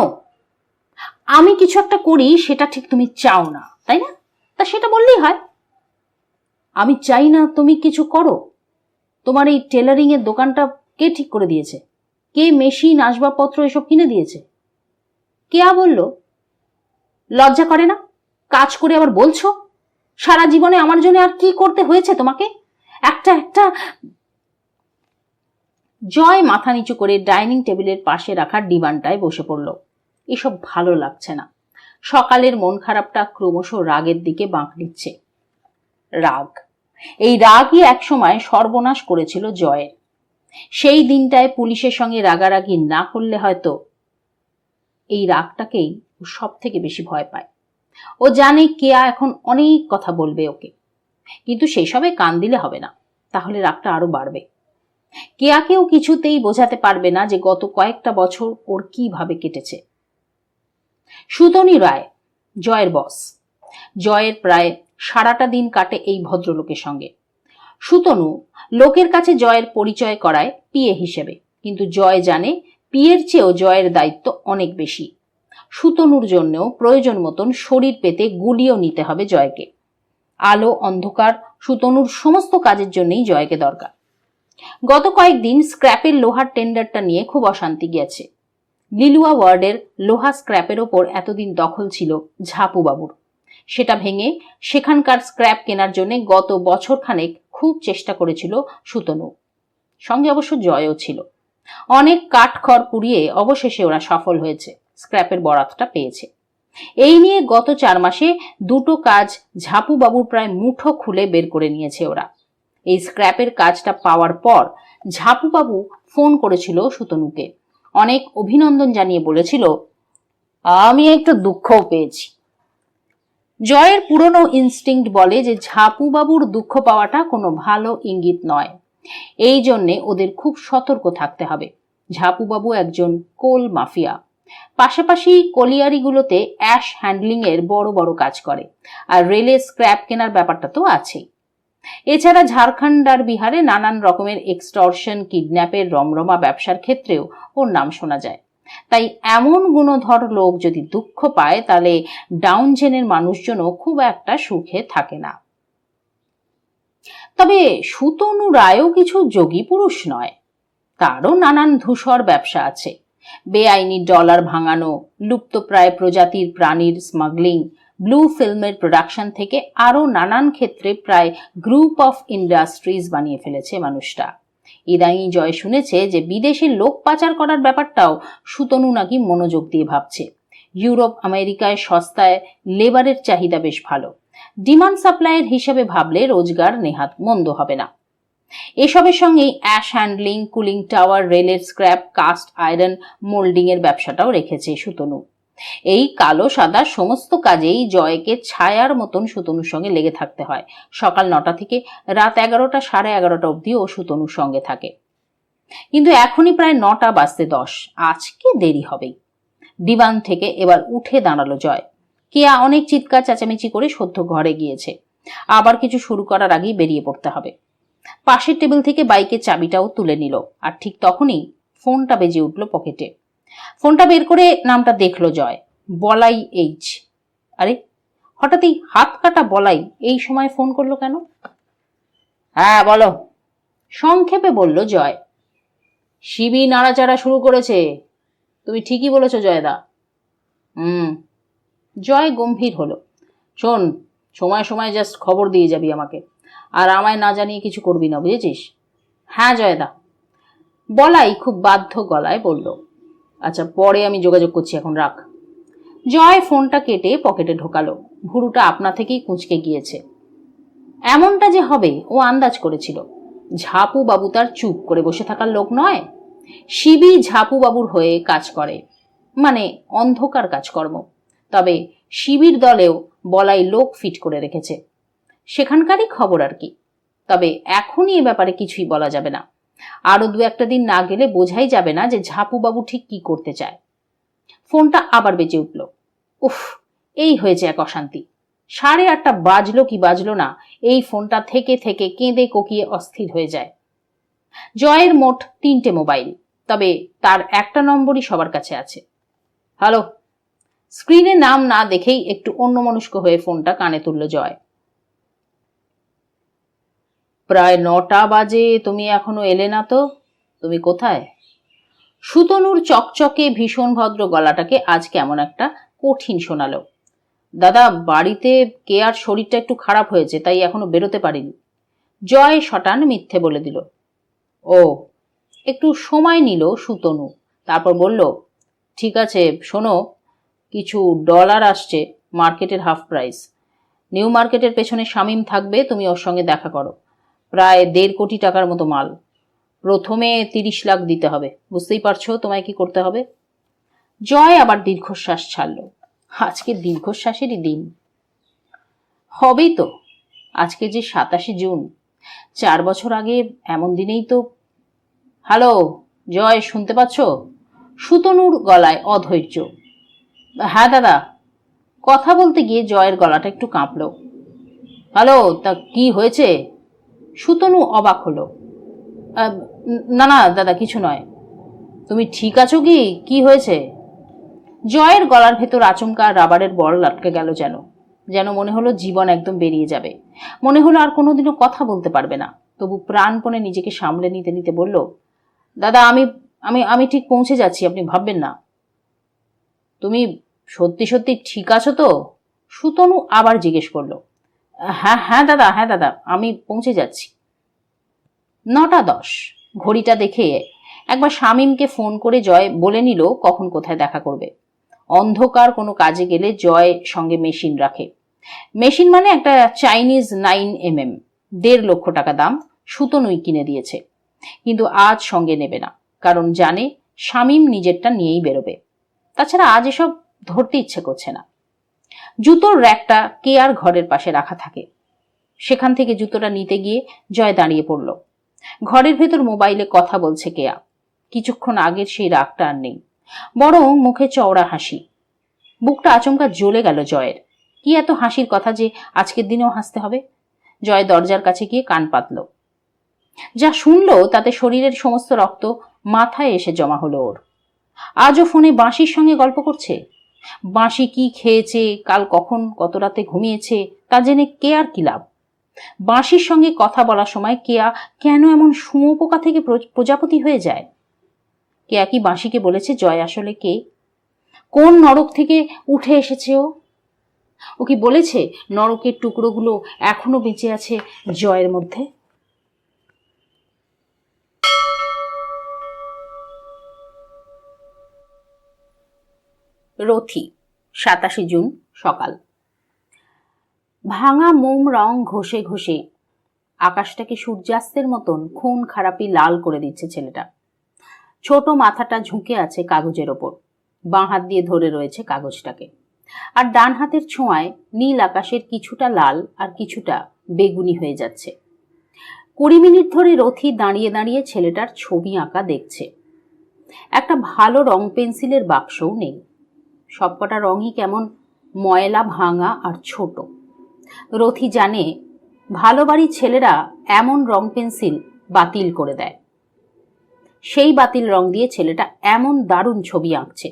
আমি কিছু একটা করি সেটা ঠিক তুমি চাও না, তাই না? তা সেটা বললেই হয়। আমি চাই না তুমি কিছু করো। তোমার এই টেলারিং এর দোকানটা কে ঠিক করে দিয়েছে? কে মেশিন আসবাবপত্র এসব কিনে দিয়েছে? কেয়া বলল, লজ্জা করে না? কাজ করে আবার বলছো সারা জীবনে আমার জন্য আর কি করতে হয়েছে তোমাকে? একটা জয় মাথা নিচু করে ডাইনিং টেবিলের পাশে রাখা ডিভানটায় বসে পড়ল। এসব ভালো লাগছে না। সকালের মন খারাপটা ক্রমশ রাগের দিকে বাঁক নিচ্ছে। রাগ, এই রাগই একসময় সর্বনাশ করেছিল জয়ের। সেই দিনটায় পুলিশের সঙ্গে রাগারাগি না করলে হয়তো। এই রাগটাকেই ও সব থেকে বেশি ভয় পায়। ও জানে কেয়া এখন অনেক কথা বলবে ওকে, কিন্তু সেই সবে কান দিলে হবে না, তাহলে রাগটা আরো বাড়বে। কেয়াকেও কিছুতেই বোঝাতে পারবে না যে গত কয়েকটা বছর ওর কিভাবে কেটেছে। সুতনী রায় জয়ের বস। জয়ের প্রায় সারাটা দিন কাটে এই ভদ্রলোকের সঙ্গে। সুতনু লোকের কাছে জয়ের পরিচয় করায় পিএ হিসেবে, কিন্তু জয় জানে পিএর চেয়েও জয়ের দায়িত্ব অনেক বেশি। সুতনুর জন্যও প্রয়োজন মতন শরীর পেতে গুলিও নিতে হবে জয়কে। আলো অন্ধকার সুতনুর সমস্ত কাজের জন্যই জয়কে দরকার। গত কয়েকদিন স্ক্র্যাপের লোহার টেন্ডারটা নিয়ে খুব অশান্তি গেছে। লিলুয়া ওয়ার্ডের লোহা স্ক্র্যাপের ওপর এতদিন দখল ছিল ঝাপু বাবুর। সেটা ভেঙে সেখানকার স্ক্র্যাপ কেনার জন্য গত বছর খানেক খুব চেষ্টা করেছিল সুতনু। সঙ্গে অবশ্য জয়ও ছিল। অনেক কাঠখড় পুড়িয়ে অবশেষে ওরা সফল হয়েছে, স্ক্র্যাপের বরাতটা পেয়েছে। এই নিয়ে গত 4 মাসে দুটো কাজ ঝাপু বাবুর প্রায় মুঠো খুলে বের করে নিয়েছে ওরা। এই স্ক্র্যাপের কাজটা পাওয়ার পর ঝাপু বাবু ফোন করেছিল সুতনুকে, অনেক অভিনন্দন জানিয়ে বলেছিল, আমি একটু দুঃখও পেয়েছি। জয়ের পুরনো ইনস্টিংক্ট বলে যে ঝাপু বাবুর দুঃখ পাওয়াটা কোনো ভালো ইঙ্গিত নয়, এই জন্যে ওদের খুব সতর্ক থাকতে হবে। ঝাপু বাবু একজন কোল মাফিয়া, পাশাপাশি কলিয়ারিগুলোতে অ্যাশ হ্যান্ডলিং এর বড় বড় কাজ করে, আর রেলে স্ক্র্যাপ কেনার ব্যাপারটা তো আছেই। এছাড়া ঝাড়খণ্ড আর বিহারে নানান রকমের এক্সটর্শন, কিডন্যাপের রমরমা ব্যবসার ক্ষেত্রেও ওর নাম শোনা যায়। তাই এমন গুণধর লোক যদি দুঃখ পায় তাহলে ডাউন জেনের মানুষজনও খুব একটা সুখে থাকে না। তবে সুতনু রায়ও কিছু যোগী পুরুষ নয়, তারও নানান ধূসর ব্যবসা আছে। বেআইনি ডলার ভাঙানো, লুপ্তপ্রায় প্রজাতির প্রাণীর স্মাগলিং, ব্লু ফিল্মের প্রোডাকশন থেকে আরো নানান ক্ষেত্রে প্রায় গ্রুপ অফ ইন্ডাস্ট্রিজ বানিয়ে ফেলেছে মানুষটা। ইদানিং জয় শুনেছে যে বিদেশে লোক পাচার করার ব্যাপারটাও সুতনু নাকি মনোযোগ দিয়ে ভাবছে। ইউরোপ আমেরিকায় সস্তায় লেবারের চাহিদা বেশ ভালো, ডিমান্ড সাপ্লাইয়ের হিসেবে ভাবলে রোজগার নেহাত মন্দ হবে না। এসবের সঙ্গে অ্যাশ হ্যান্ডলিং, কুলিং টাওয়ার, রেলের স্ক্র্যাপ, কাস্ট আয়রন, মোল্ডিং এর ব্যবসাটাও রেখেছে সুতনু। এই কালো সাদা সমস্ত কাজেই জয়কে ছায়ার মতন সুতনুর সঙ্গে লেগে থাকতে হয়। সকাল 9টা থেকে রাত 11টা, 11:30 অবধি ও সুতনুর সঙ্গে থাকে। কিন্তু এখনই প্রায় 9টা বাজতে 10, আজকে দেরি হবেই। দিবান থেকে এবার উঠে দাঁড়ালো জয়। কেয়া অনেক চিৎকার চেঁচামেচি করে সদ্য ঘরে গিয়েছে, আবার কিছু শুরু করার আগেই বেরিয়ে পড়তে হবে। পাশের টেবিল থেকে বাইকের চাবিটাও তুলে নিল, আর ঠিক তখনই ফোনটা বেজে উঠল পকেটে। ফোনটা বের করে নামটা দেখলো জয়, বলাই এইচ। আরে হঠাৎই হাত কাটা বলাই এই সময় ফোন করলো কেন? হ্যাঁ বলো, সংক্ষেপে বলল জয়। শিবি নাড়াচাড়া শুরু করেছে। তুমি ঠিকই বলেছো জয়দা। জয় গম্ভীর হলো। শোন, সময় সময় জাস্ট খবর দিয়ে যাবি আমাকে, আর আমায় না জানিয়ে কিছু করবি না, বুঝেছিস? হ্যাঁ জয়দা, বলাই খুব বাধ্য গলায় বলল। আচ্ছা, পরে আমি যোগাযোগ করছি, এখন রাখ। জয় ফোনটা কেটে পকেটে ঢোকালো। ভুরুটা আপনা থেকেই কুঁচকে গিয়েছে। এমনটা যে হবে ও আন্দাজ করেছিল। ঝাপু বাবু তার চুপ করে বসে থাকার লোক নয়। শিবি ঝাপু বাবুর হয়ে কাজ করে, মানে অন্ধকার কাজকর্ম। তবে শিবির দলেও বলাই লোক ফিট করে রেখেছে, সেখানকারই খবর আর কি। তবে এখনই এ ব্যাপারে কিছুই বলা যাবে না। আরো 2-1 দিন না গেলে বোঝাই যাবে না যে ঝাপু বাবু ঠিক কি করতে চায়। ফোনটা আবার বেজে উঠল। উফ, এই হয়েছে এক অশান্তি। 8:30 বাজলো কি বাজলো না, এই ফোনটা থেকে থেকে কেঁদে কোকিয়ে অস্থির হয়ে যায়। জয়ের মোট 3টে মোবাইল, তবে তার একটা নম্বরই সবার কাছে আছে। হ্যালো। স্ক্রিনে নাম না দেখেই একটু অন্যমনস্ক হয়ে ফোনটা কানে তুলল জয়। প্রায় 9টা বাজে, তুমি এখনো এলে না তো? তুমি কোথায়? সুতনুর চকচকে ভীষণ ভদ্র গলাটাকে আজ কেমন একটা কঠিন শোনালো। দাদা, বাড়িতে কেয়ার শরীরটা একটু খারাপ হয়েছে, তাই এখনো বেরোতে পারিনি। জয় শটান মিথ্যে বলে দিল। ও। একটু সময় নিল সুতনু, তারপর বলল, ঠিক আছে শোনো, কিছু ডলার আসছে, মার্কেটের হাফ প্রাইস। নিউ মার্কেটের পেছনে শামীম থাকবে, তুমি ওর সঙ্গে দেখা করো। প্রায় 1.5 কোটি টাকার মতো মাল। প্রথমে 30 লাখ দিতে হবে। বুঝতেই পারছো তোমায় কি করতে হবে। জয় আবার দীর্ঘশ্বাস ছাড়ল। আজকে দীর্ঘশ্বাসেরই দিন। হবেই তো, আজকে যে 27 জুন। 4 বছর আগে এমন দিনেই তো। হ্যালো জয়, শুনতে পাচ্ছ? সুতনুর গলায় অধৈর্য। হ্যাঁ দাদা। কথা বলতে গিয়ে জয়ের গলাটা একটু কাঁপলো। হ্যালো, তা কি হয়েছে? সুতনু অবাক হলো। না না দাদা, কিছু নয়। তুমি ঠিক আছো কি? কি হয়েছে? জয়ের গলার ভেতর আচমকা রাবারের বল আটকে গেল, যেন যেন মনে হলো জীবন একদম বেরিয়ে যাবে। মনে হলো আর কোনোদিনও কথা বলতে পারবে না। তবু প্রাণপণে নিজেকে সামলে নিতে নিতে বলল, দাদা আমি আমি আমি ঠিক পৌঁছে যাচ্ছি, আপনি ভাববেন না। তুমি সত্যি সত্যি ঠিক আছো তো? সুতনু আবার জিজ্ঞেস করলো। হ্যাঁ হ্যাঁ দাদা, হ্যাঁ দাদা, আমি পৌঁছে যাচ্ছি। 9টা 10। ঘড়িটা দেখে একবার শামীমকে ফোন করে জয় বলে নিল কখন কোথায় দেখা করবে। অন্ধকার কোনো কাজে গেলে জয় সঙ্গে মেশিন রাখে। মেশিন মানে একটা চাইনিজ 9mm, 1.5 লক্ষ টাকা দাম, সুতনুই কিনে দিয়েছে। কিন্তু আজ সঙ্গে নেবে না, কারণ জানে শামীম নিজেরটা নিয়েই বেরোবে। তাছাড়া আজ এসব ধরতে ইচ্ছে করছে না। জুতোর র্যাকটা কেয়ার ঘরের পাশে রাখা থাকে। সেখান থেকে জুতোটা নিতে গিয়ে জয় দাঁড়িয়ে পড়ল। ঘরের ভেতর মোবাইলে কথা বলছে কেয়া। কিছুক্ষণ আগের সেই রাগটা আর নেই, বরং মুখে চওড়া হাসি। বুকটা আচমকা জ্বলে গেল জয়ের। কি এত হাসির কথা যে আজকের দিনেও হাসতে হবে? জয় দরজার কাছে গিয়ে কান পাতল। যা শুনলো তাতে শরীরের সমস্ত রক্ত মাথায় এসে জমা হলো ওর। আজও ফোনে বাঁশির সঙ্গে গল্প করছে। বাঁশি কি খেয়েছে, কাল কখন কত রাতে ঘুমিয়েছে তা জেনে কেয়ার কি লাভ? বাঁশির সঙ্গে কথা বলার সময় কেয়া কেন এমন শুঁয়োপোকা থেকে প্রজাপতি হয়ে যায়? কেয়া কি বাঁশিকে বলেছে জয় আসলে কে? কোন নরক থেকে উঠে এসেছে ও কি বলেছে নরকের টুকরোগুলো এখনো বেঁচে আছে জয়ের মধ্যে? রথি, 27 জুন সকাল। ভাঙা মোম রং ঘষে ঘষে আকাশটাকে সূর্যাস্তের মতন খুন খারাপি লাল করে দিচ্ছে ছেলেটা। ছোট মাথাটা ঝুঁকে আছে কাগজের ওপর, বাঁ হাত দিয়ে ধরে রয়েছে কাগজটাকে, আর ডান হাতের ছোঁয়ায় নীল আকাশের কিছুটা লাল আর কিছুটা বেগুনি হয়ে যাচ্ছে। 20 মিনিট ধরে রথি দাঁড়িয়ে দাঁড়িয়ে ছেলেটার ছবি আঁকা দেখছে। একটা ভালো রং পেন্সিলের বাক্সও নেই। সবকটা রঙই কেমন ময়লা, ভাঙা আর ছোট। রথি জানে ভালো বাড়ির ছেলেরা এমন রং পেন্সিল বাতিল করে দেয়। সেই বাতিল রং দিয়ে ছেলেটা এমন দারুণ ছবি আঁকছে।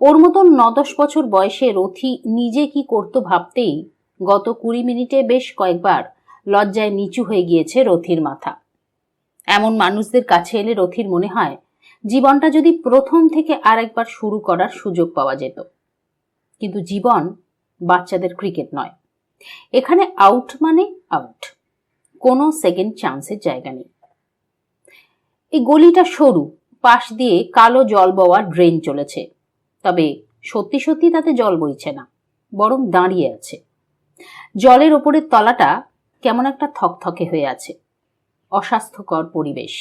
ওর মতন 9-10 বছর বয়সে রথি নিজে কি করতো ভাবতেই গত 20 মিনিটে বেশ কয়েকবার লজ্জায় নিচু হয়ে গিয়েছে রথির মাথা। এমন মানুষদের কাছে এলে রথির মনে হয় জীবনটা যদি প্রথম থেকে আরেকবার শুরু করার সুযোগ পাওয়া যেত। কিন্তু জীবন বাচ্চাদের ক্রিকেট নয়। এখানে আউট মানে আউট, কোনো সেকেন্ড চান্সের জায়গা নেই। এই গলিটা সরু, পাশ দিয়ে কালো জল বওয়া ড্রেন চলেছে। তবে সত্যি সত্যি তাতে জল বইছে না, বরং দাঁড়িয়ে আছে। জলের ওপরের তলাটা কেমন একটা থকথকে হয়ে আছে। অস্বাস্থ্যকর পরিবেশ।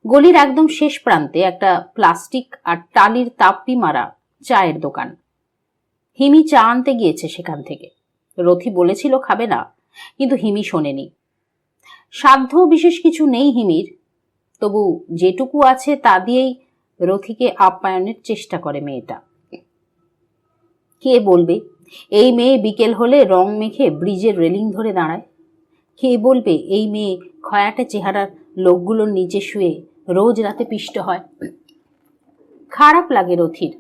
গলির একদম শেষ প্রান্তে একটা প্লাস্টিক আর টালির তাপ্পি মারা চায়ের দোকান। হিমি চা আনতে গিয়েছে সেখান থেকে। রথি বলেছিল খাবে না, কিন্তু হিমি শোনেনি। সাধ্য বিশেষ কিছু নেই হিমির, তবু যেটুকু আছে তা দিয়েই রথিকে আপ্যায়নের চেষ্টা করে মেয়েটা। কে বলবে এই মেয়ে বিকেল হলে রং মেখে ব্রিজের রেলিং ধরে দাঁড়ায়? কে বলবে এই মেয়ে খয়াটে চেহারার লোকগুলোর নিচে শুয়ে রোজ রাতে পিষ্ট হয়? খারাপ লাগে রথির,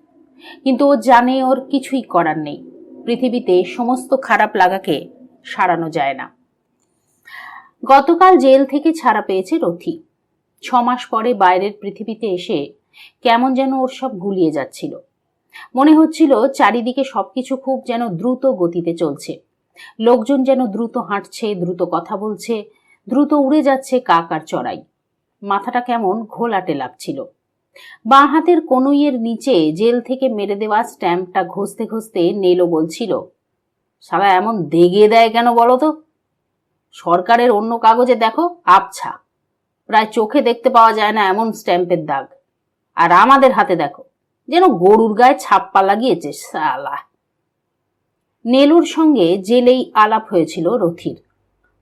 কিন্তু ও জানে ওর কিছুই করার নেই। পৃথিবীতে সমস্ত খারাপ লাগাকে সারানো যায় না। গতকাল জেল থেকে ছাড়া পেয়েছে রথি। 6 মাস পরে বাইরের পৃথিবীতে এসে কেমন যেন ওর সব গুলিয়ে যাচ্ছিল। মনে হচ্ছিল চারিদিকে সবকিছু খুব যেন দ্রুত গতিতে চলছে। লোকজন যেন দ্রুত হাঁটছে, দ্রুত কথা বলছে, দ্রুত উড়ে যাচ্ছে কাক আর চড়াই। মাথাটা কেমন ঘোলাটে লাগছিল। বাঁ হাতের কনুইয়ের নিচে জেল থেকে মেরে দেওয়া স্ট্যাম্পটা ঘষতে ঘষতে নেলো বলছিল, শালা এমন দেগে দেয় কেন বলো তো? সরকারের অন্য কাগজে দেখো আবছা, প্রায় চোখে দেখতে পাওয়া যায় না এমন স্ট্যাম্পের দাগ, আর আমাদের হাতে দেখো যেন গরুর গায়ে ছাপ্পা লাগিয়েছে শালা। নেলুর সঙ্গে জেলেই আলাপ হয়েছিল রথির।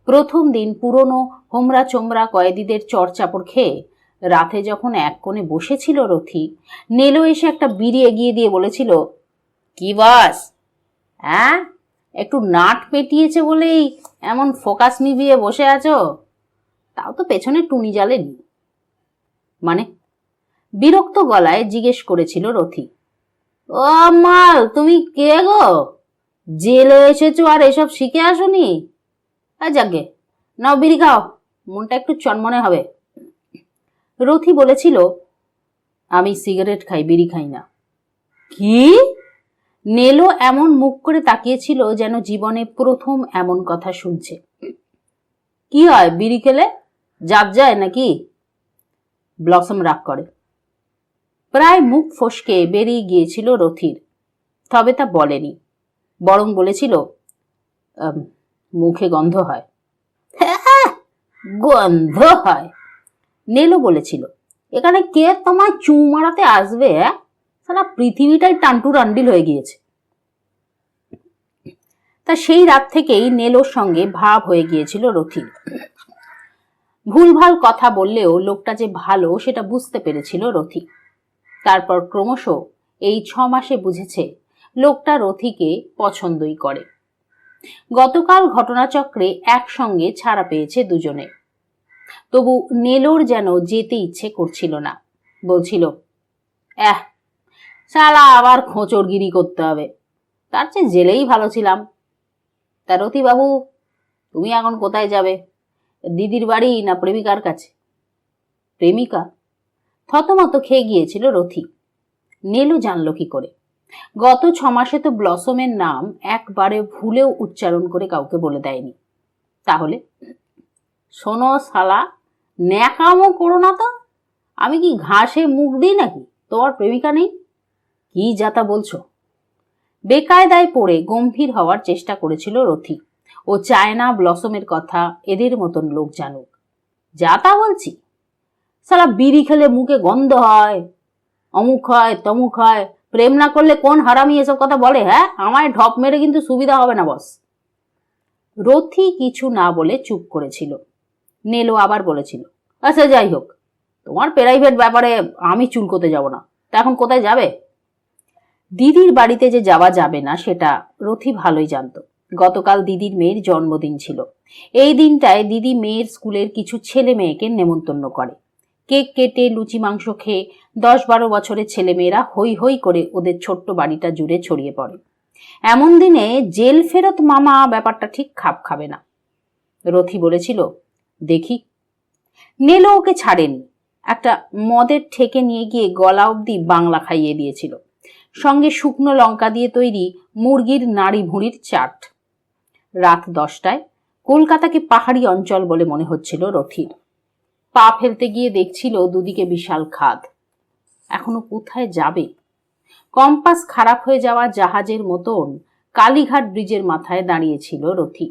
প্রথম দিন পুরনো হোমরা চোমরা কয়েদিদের চড়চাপড় খেয়ে রাতে যখন এক কোণে বসেছিল রথি, নেলো এসে একটা বিড়ি এগিয়ে দিয়ে বলেছিল, কি বাস, হ্যাঁ একটু নাট পেটিয়েছে বলেই এমন ফোকাস নিভিয়ে বসে আছো? তাও তো পেছনে টুনি জ্বালেনি। মানে? বিরক্ত গলায় জিজ্ঞেস করেছিল রথি। ও মাল, তুমি কে গো? জেলে এসেছো আর এসব শিখে আসোনি? যাকে নাও বিড়ি খাও, মনটা একটু চনমনে হবে। রথি বলেছিল, আমি সিগারেট খাই, বিড়ি খাই না। কি? নেলো এমন মুখ করে তাকিয়েছিল যেন জীবনে প্রথম এমন কথা শুনছে। কি হয় বিড়ি খেলে? জাত যায় নাকি? ব্লসম রাগ করে। প্রায় মুখ ফসকে বেরিয়ে গিয়েছিল রথির, তবে তা বলেনি, বরং বলেছিল, মুখে গন্ধ হয়। গন্ধ হয়? নেলো বলেছিল, এখানে কে তোমায় চু মারাতে আসবে? সারা পৃথিবীটাই টান্টু রান্ডিল হয়ে গিয়েছে। তা সেই রাত থেকেই নেলোর সঙ্গে ভাব হয়ে গিয়েছিল রথির। ভুলভাল কথা বললেও লোকটা যে ভালো সেটা বুঝতে পেরেছিল রথি। তারপর ক্রমশ এই 6 মাসে বুঝেছে লোকটা রথিকে পছন্দই করে। গতকাল ঘটনাচক্রে একসঙ্গে ছাড়া পেয়েছে দুজনে। তবু নেলোর যেন যেতে ইচ্ছে করছিল না, বলছিল, শালা আবার খোঁচরগিরি করতে হবে, তার চেয়ে জেলেই ভালো ছিলাম। তা রথি বাবু, তুমি এখন কোথায় যাবে? দিদির বাড়ি না প্রেমিকার কাছে? প্রেমিকা? থতমত খেয়ে গিয়েছিল রথি। নেলু জানলো কি করে? গত 6 মাসে তো ব্লসমের নাম একবারে ভুলেও উচ্চারণ করে কাউকে বলে দেয়নি। তাহলে? শোনো শালা, ন্যাকামো করো না তো। আমি কি ঘাসে মুখ দিই নাকি? তোমার প্রেমিকা নেই? কি যাতা বলছো? বেকায়দায় পড়ে গম্ভীর হওয়ার চেষ্টা করেছিল রথি। ও চায় না ব্লসমের কথা এদের মতন লোক জানুক। যাতা বলছি? শালা বিড়ি খেলে মুখে গন্ধ হয়, অমুক হয়, তমুক হয়। প্রেম না করলে কোন হারামি এসব কথা বলে? আমায় ঢপ মেরে কিন্তু সুবিধা হবে না বস। রথি কিছু না বলে চুপ করেছিল। নেলো আবার বলেছিল, আচ্ছা যাই হোক, তোমার প্রাইভেট ব্যাপারে আমি চুলকোতে যাব না। তা এখন কোথায় যাবে? দিদির বাড়িতে যে যাওয়া যাবে না সেটা রথি ভালোই জানত। গতকাল দিদির মেয়ের জন্মদিন ছিল। এই দিনটায় দিদি মেয়ের স্কুলের কিছু ছেলে মেয়েকে নেমন্তন্ন করে। কেক কেটে লুচি মাংস খেয়ে 10-12 বছরের ছেলেমেয়েরা হই হই করে ওদের ছোট্ট বাড়িটা জুড়ে ছড়িয়ে পড়ে। এমন দিনে জেল ফেরত মামা ব্যাপারটা ঠিক খাপ খাবে না। রথি বলেছিল, দেখি। নেলো ওকে ছাড়েনি। একটা মদের ঠেকে নিয়ে গিয়ে গলা অবধি বাংলা খাইয়ে দিয়েছিল, সঙ্গে শুকনো লঙ্কা দিয়ে তৈরি মুরগির নাড়ি ভুঁড়ির চাট। রাত 10টায় কলকাতাকে পাহাড়ি অঞ্চল বলে মনে হচ্ছিল রথির। পা ফেলতে গিয়ে দেখছিল দুদিকে বিশাল খাদ। এখনো কোথায় যাবে? কম্পাস খারাপ হয়ে যাওয়া জাহাজের মতন কালীঘাট ব্রিজের মাথায় দাঁড়িয়েছিল রথি।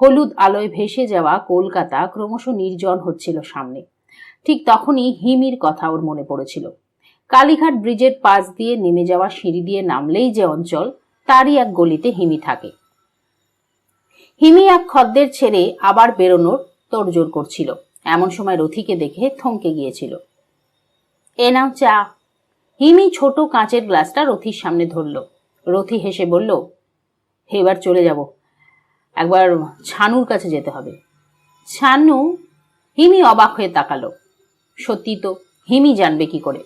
হলুদ আলোয় ভেসে যাওয়া কলকাতা ক্রমশ নির্জন হচ্ছিল সামনে। ঠিক তখনই হিমির কথা ওর মনে পড়েছিল। কালীঘাট ব্রিজের পাশ দিয়ে নেমে যাওয়া সিঁড়ি দিয়ে নামলেই যে অঞ্চল, তারই এক গলিতে হিমি থাকে। হিমি এক খদ্দের ছেড়ে আবার বেরোনোর তোড়জোড় করছিল। এমন সময় রথিকে দেখে থমকে গিয়েছিল। এ নাও চা। হিমি ছোট কাঁচের গ্লাসটা রথির সামনে ধরল। রথি হেসে বলল, এবার চলে যাব, একবার ছানুর কাছে যেতে হবে। ছানু? হিমি অবাক হয়ে তাকালো। সত্যি তো, হিমি জানবে কি করে?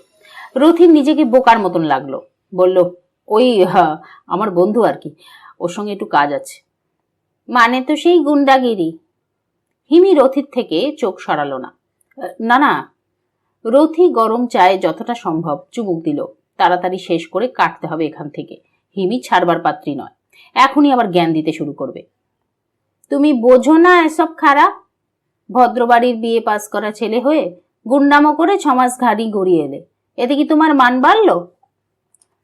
রথির নিজেকে বোকার মতন লাগলো। বলল, ওই আমার বন্ধু আর কি, ওর সঙ্গে একটু কাজ আছে। মানে তো সেই গুন্ডাগিরি। হিমি রথির থেকে চোখ সরালো না। না না। রথি গরম চায়ে যতটা সম্ভব চুমুক দিল। তাড়াতাড়ি শেষ করে কাটতে হবে এখান থেকে। হিমি ছাড়বার পাত্রী নয়, এখনই আবার জ্ঞান দিতে শুরু করবে। তুমি বোঝো না এসব খারাপ? ভদ্রবাড়ির বিয়ে পাস করা ছেলে হয়ে গুন্ডামো করে 6 মাস ঘাড়ি গড়িয়ে এলে, এতে কি তোমার মান বাড়ল?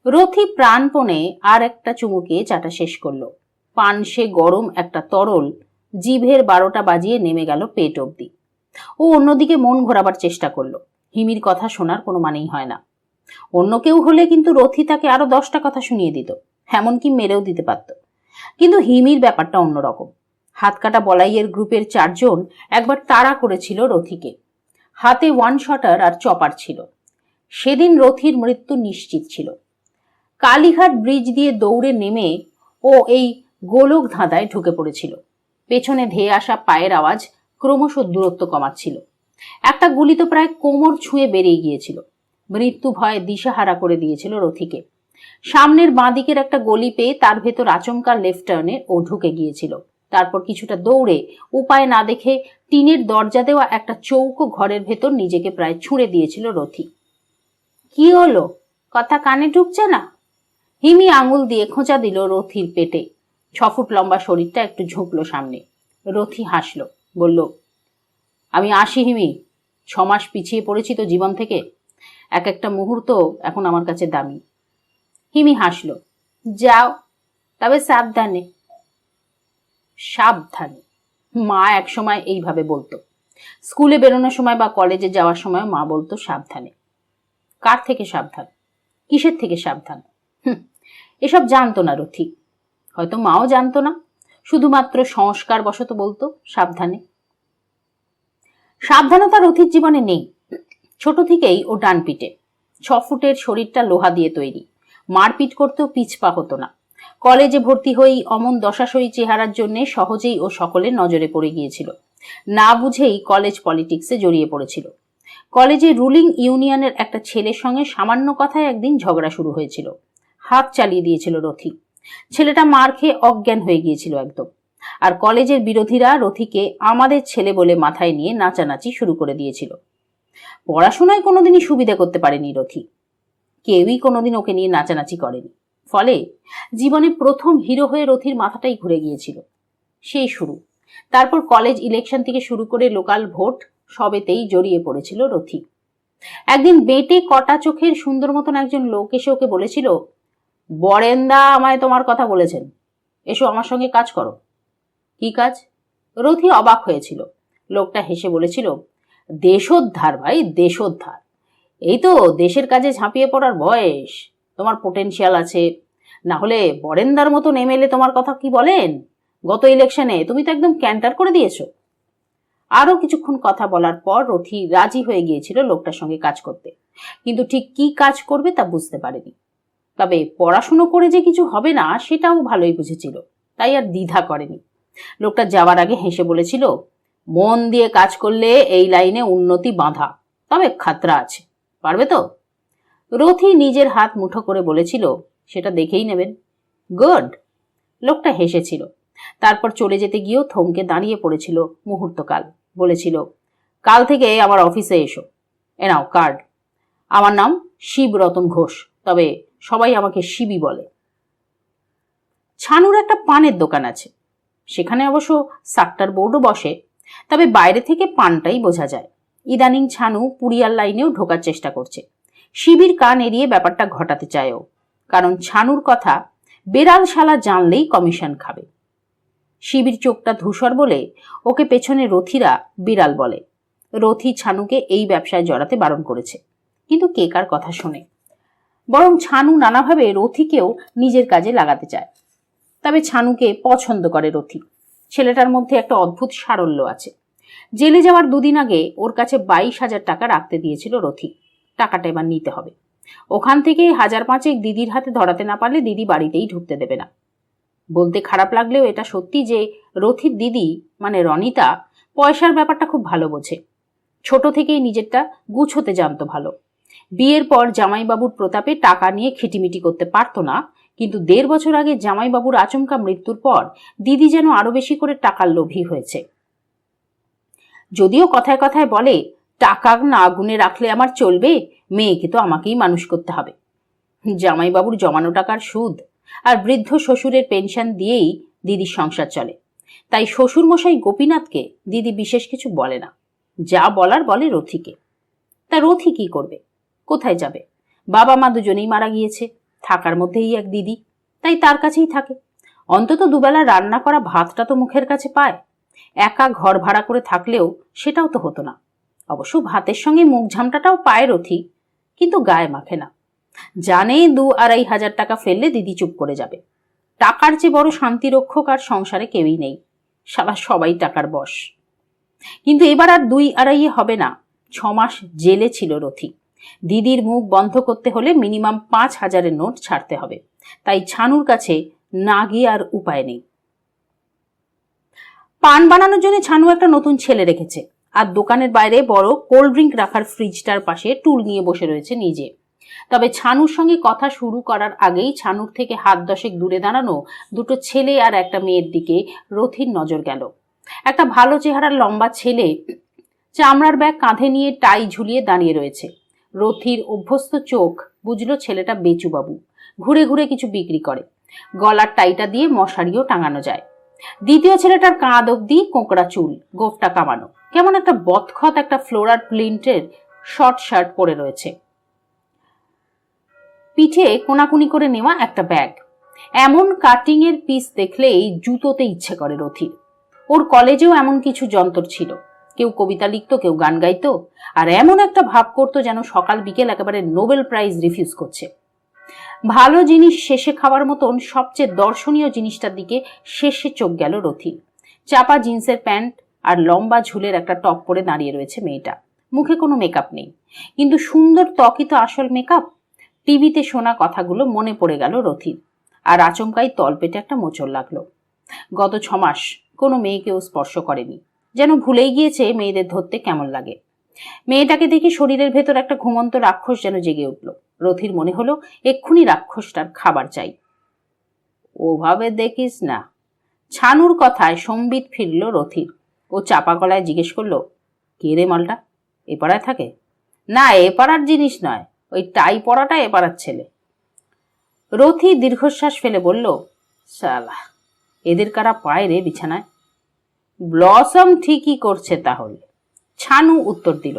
রথি প্রাণপণে আর একটা চুমুকে চাটা শেষ করলো। পানসে গরম একটা তরল জিভের 12টা বাজিয়ে নেমে গেল পেট অবধি। ও অন্যদিকে মন ঘোরাবার চেষ্টা করলো। হিমির কথা শোনার কোনো মানেই হয় না। অন্য কেউ হলে কিন্তু রথি তাকে আরো 10টা কথা শুনিয়ে দিত, এমনকি মেরেও দিতে পারত। কিন্তু হিমির ব্যাপারটা অন্যরকম। হাতকাটা বলাইয়ের গ্রুপের 4 জন একবার তাড়া করেছিল রথিকে। হাতে 1 শটার আর চপার ছিল। সেদিন রথির মৃত্যু নিশ্চিত ছিল। কালীঘাট ব্রিজ দিয়ে দৌড়ে নেমে ও এই গোলক ধাঁধায় ঢুকে পড়েছিল। পেছনে ধেয়ে আসা পায়ের আওয়াজ ক্রমশ দূরত্ব কমাচ্ছিল। একটা গুলি তো প্রায় কোমর ছুঁয়ে বেরিয়ে গিয়েছিল। মৃত্যু ভয়ে দিশাহারা করে দিয়েছিল রথিকে। সামনের বাঁদিকের একটা গলি পেয়ে তার ভেতর আচমকা লেফট টার্নে ও ঢুকে গিয়েছিল। তারপর কিছুটা দৌড়ে উপায় না দেখে টিনের দরজা দেওয়া একটা চৌকো ঘরের ভেতর নিজেকে প্রায় ছুঁড়ে দিয়েছিল রথি। কি হলো? কথা কানে ঢুকছে না? হিমি আঙুল দিয়ে খোঁচা দিল রথির পেটে। 6 ফুট লম্বা শরীরটা একটু ঝুঁকলো সামনে। রথি হাসলো, বলল, আমি আসি হিমি। 6 মাস পিছিয়ে পড়েছি তো জীবন থেকে। এক একটা মুহূর্ত এখন আমার কাছে দামি। হিমি হাসল। যাও, তবে সাবধানে। সাবধানে, মা একসময় এইভাবে বলতো। স্কুলে বেরোনোর সময় বা কলেজে যাওয়ার সময় মা বলতো সাবধানে। কার থেকে সাবধান? কিসের থেকে সাবধান? এসব জানতো না রথি, হয়তো মাও জানতো না, শুধুমাত্র সংস্কার বশত বলতো সাবধানে। সাবধানতা রথির জীবনে নেই। ছোট থেকেই ও ডান পিটে। 6 ফুটের শরীরটা লোহা দিয়ে তৈরি, মারপিট করতেও পিছপা হতো না। কলেজে ভর্তি হয়েই অমন দশাসই চেহারার জন্য সহজেই ও সকলের নজরে পড়ে গিয়েছিল। না বুঝেই কলেজ পলিটিক্সে জড়িয়ে পড়েছিল। কলেজে রুলিং ইউনিয়নের একটা ছেলের সঙ্গে সামান্য কথায় একদিন ঝগড়া শুরু হয়েছিল। হাত চালিয়ে দিয়েছিল রথি। ছেলেটা মার খেয়ে অজ্ঞান হয়ে গিয়েছিল একদম। আর কলেজের বিরোধীরা রথিকে আমাদের ছেলে বলে মাথায় নিয়ে নাচানাচি শুরু করে দিয়েছিল। পড়াশোনায় কোনোদিনই সুবিধা করতে পারেনি রথি, কেউই কোনোদিন ওকে নিয়ে নাচানাচি করেনি। ফলে জীবনে প্রথম হিরো হয়ে রথির মাথাটাই ঘুরে গিয়েছিল। সেই শুরু। তারপর কলেজ ইলেকশন থেকে শুরু করে লোকাল ভোট সবেতেই জড়িয়ে পড়েছিল রথি। একদিন বেটে কটা চোখের সুন্দর মতন একজন লোক এসে ওকে বলেছিল, বরেন্দা আমায় তোমার কথা বলেছেন, এসো আমার সঙ্গে কাজ করো। কি কাজ? রথি অবাক হয়েছিল। লোকটা হেসে বলেছিল, দেশোদ্ধার ভাই, দেশোদ্ধার। এই তো দেশের কাজে ঝাঁপিয়ে পড়ার বয়স, তোমার পোটেনশিয়াল আছে। না হলে বরেন্দার মতন এমএলএ তোমার কথা কি বলেন? গত ইলেকশনে তুমি তো একদম ক্যান্টার করে দিয়েছো। আরো কিছুক্ষণ কথা বলার পর রথি রাজি হয়ে গিয়েছিল লোকটার সঙ্গে কাজ করতে, কিন্তু ঠিক কি কাজ করবে তা বুঝতে পারেনি। তবে পড়াশুনো করে যে কিছু হবে না সেটাও ভালোই বুঝেছিল, তাই আর দ্বিধা করেনি। লোকটা যাওয়ার আগে হেসে বলেছিল, মন দিয়ে কাজ করলে এই লাইনে উন্নতি বাঁধা, তবে খাতরা আছে, পারবে তো? রথি নিজের হাত মুঠো করে বলেছিল, সেটা দেখেই নেবেন। গুড। লোকটা হেসেছিল। তারপর চলে যেতে গিয়েও থমকে দাঁড়িয়ে পড়েছিল মুহূর্তকাল। বলেছিল, কাল থেকে আমার অফিসে এসো, এ নাও কার্ড। আমার নাম শিবরতন ঘোষ, তবে সবাই আমাকে শিবি বলে। ছানুর একটা পানের দোকান আছে, সেখানে অবশ্য সাক্টার বোর্ডও বসে, তবে বাইরে থেকে পানটাই বোঝা যায়। ইদানিং ছানু পুরিয়ার লাইনেও ঢোকার চেষ্টা করছে। শিবির কান এড়িয়ে ব্যাপারটা ঘটাতে চায়ও, কারণ ছানুর কথা বেড়াল শালা জানলেই কমিশন খাবে। শিবির চোখটা ধূসর বলে ওকে পেছনে রথিরা বিড়াল বলে। রথি ছানুকে এই ব্যবসায় জড়াতে বারণ করেছে, কিন্তু কে কার কথা শোনে। বরং ছানু নানাভাবে রথিকেও নিজের কাজে লাগাতে চায়। তবে ছানুকে পছন্দ করে রথি। ছেলেটার মধ্যে একটা অদ্ভুত সারল্য আছে। জেলে যাওয়ার 2 দিন আগে ওর কাছে 22,000 টাকা রাখতে দিয়েছিল রথি। টাকাটা এবার নিতে হবে। ওখান থেকে 1,500 দিদির হাতে ধরাতে না পারলে দিদি বাড়িতেই ঢুকতে দেবে না। বলতে খারাপ লাগলেও এটা সত্যি যে রথির দিদি মানে রনিতা পয়সার ব্যাপারটা খুব ভালো বোঝে। ছোট থেকেই নিজেরটা গুছোতে জানতো ভালো। বিয়ের পর জামাইবাবুর প্রতাপে টাকা নিয়ে খিটিমিটি করতে পারতো না, কিন্তু 1.5 বছর আগে জামাইবাবুর আচমকা মৃত্যুর পর দিদি যেন আরো বেশি করে টাকার লোভী হয়েছে। যদিও কথায় কথায় বলে, টাকা না গুনে রাখলে আমার চলবে, মেয়েকে তো আমাকেই মানুষ করতে হবে। জামাইবাবুর জমানো টাকার সুদ আর বৃদ্ধ শ্বশুরের পেনশন দিয়েই দিদির সংসার চলে। তাই শ্বশুর মশাই গোপীনাথকে দিদি বিশেষ কিছু বলে না, যা বলার বলে রথিকে। তা রথি কি করবে? কোথায় যাবে? বাবা মা দুজনেই মারা গিয়েছে, থাকার মধ্যেই এক দিদি, তাই তার কাছেই থাকে। অন্তত দুবেলা রান্না করা ভাতটা তো মুখের কাছে পায়। একা ঘর ভাড়া করে থাকলেও সেটাও তো হতো না। অবশ্য ভাতের সঙ্গে মুখ ঝামটাটাও পায় রথি, কিন্তু গায়ে মাখে না। জানে 2-2.5 হাজার টাকা ফেললে দিদি চুপ করে যাবে। টাকার চেয়ে বড় শান্তিরক্ষক আর সংসারে কেউই নেই, সারা সবাই টাকার বশ। কিন্তু এবার আর 2-2.5 হবে না। 6 মাস জেলে ছিল রথি। দিদির মুখ বন্ধ করতে হলে মিনিমাম 5,000-এর নোট ছাড়তে হবে। তাই ছানুর কাছে না গিয়ে আর উপায় নেই। পান বানানোর জন্য ছানু একটা নতুন ছেলে রেখেছে, আর দোকানের বাইরে বড় কোল্ড ড্রিঙ্ক রাখার ফ্রিজটার পাশে টুল নিয়ে বসে রয়েছে নিজে। তবে ছানুর সঙ্গে কথা শুরু করার আগেই ছানুর থেকে হাত 10 দূরে দাঁড়ানো 2টো ছেলে আর একটা মেয়ের দিকে রথির নজর গেল। একটা ভালো চেহারার লম্বা ছেলে চামড়ার ব্যাগ কাঁধে নিয়ে টাই ঝুলিয়ে দাঁড়িয়ে রয়েছে। রথির অভ্যস্ত চোখ বুঝলো ছেলেটা বেচুবাবু, ঘুরে ঘুরে কিছু বিক্রি করে। গলার টাইটা দিয়ে মশারিও টাঙানো যায়। দ্বিতীয় ছেলেটার কাঁধ অব্দি কোঁকড়া চুল, গোফটা কামানো, কেমন একটা বদখত একটা ফ্লোরাল প্রিন্টের শর্ট শার্ট পরে রয়েছে। পিঠে কোনাকুনি করে নেওয়া একটা ব্যাগ। এমন কাটিং এর পিস দেখলেই জুতোতে ইচ্ছে করে রথির। ওর কলেজেও এমন কিছু যন্ত্র ছিল, কেউ কবিতা লিখতো, কেউ গান গাইতো, আর এমন একটা ভাব করতো যেন সকাল বিকেল একেবারে নোবেল প্রাইজ রিফিউজ করছে। ভালো জিনিস শেষে খাওয়ার মতন সবচেয়ে দর্শনীয় জিনিসটার দিকে শেষে চোখ গেল রথির। চাপা জিন্সের প্যান্ট আর লম্বা ঝুলের একটা টপ পরে দাঁড়িয়ে রয়েছে মেয়েটা। মুখে কোনো মেকআপ নেই, কিন্তু সুন্দর ত্বকই তো আসল মেকআপ। টিভিতে শোনা কথাগুলো মনে পড়ে গেল রথির, আর আচমকাই তলপেটে একটা মোচড় লাগলো। গত 6 মাস কোনো মেয়েকেও স্পর্শ করেনি, যেন ভুলেই গিয়েছে মেয়েদের ধরতে কেমন লাগে। মেয়েটাকে দেখে শরীরের ভেতর একটা ঘুমন্ত রাক্ষস যেন জেগে উঠল। রথির মনে হলো এক্ষুনি রাক্ষসটার খাবার চাই। ওভাবে দেখিস না। ছানুর কথায় সম্বিত ফিরল রথির। ও চাপা গলায় জিজ্ঞেস করলো, কে রে মালটা, এ পাড়ায় থাকে? না, এ পাড়ার জিনিস নয়, ওই টাই পড়াটা এ পাড়ার ছেলে। রথি দীর্ঘশ্বাস ফেলে বলল, শালা, এদের কারা পায় রে বিছানায়? ব্লসম ঠিকই করছে তাহলে, ছানু উত্তর দিল।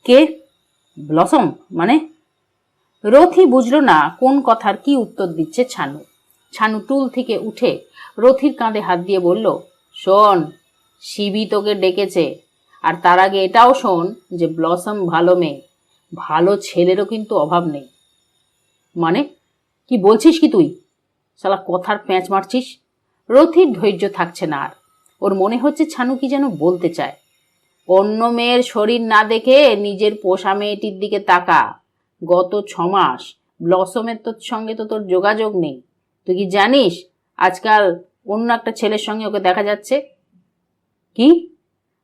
কে ব্লসম মানে? রথি বুঝল না কোন কথার কি উত্তর দিচ্ছে ছানু। ছানু টুল থেকে উঠে রথির কাঁধে হাত দিয়ে বলল, শোন, শিবি তোকে ডেকেছে, আর তার আগে এটাও শোন যে ব্লসম ভালো মেয়ে, ভালো ছেলেরও কিন্তু অভাব নেই। মানে কি বলছিস কি তুই? শালা কথার প্যাঁচ মারছিস। রথির ধৈর্য থাকছে না আর। ওর মনে হচ্ছে ছানু কি যেন বলতে চায়। অন্য মেয়ের শরীর না দেখে নিজের পোষা মেয়েটির দিকে তাকা। গত 6 মাস ব্লসমের তোর সঙ্গে তো তোর যোগাযোগ নেই। তুই কি জানিস আজকাল অন্য একটা ছেলের সঙ্গে ওকে দেখা যাচ্ছে? কি?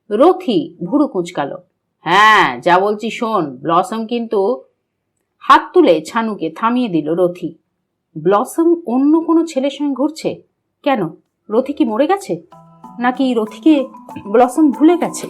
রথি ভুরু কুঁচকালো। হ্যাঁ, যা বলছি শোন, ব্লসম কিন্তু। হাত তুলে ছানুকে থামিয়ে দিল রথি। ব্লসম অন্য কোনো ছেলের সঙ্গে ঘুরছে? কেন, রথি কি মরে গেছে, নাকি রথিকে ব্লসম ভুলে গেছে?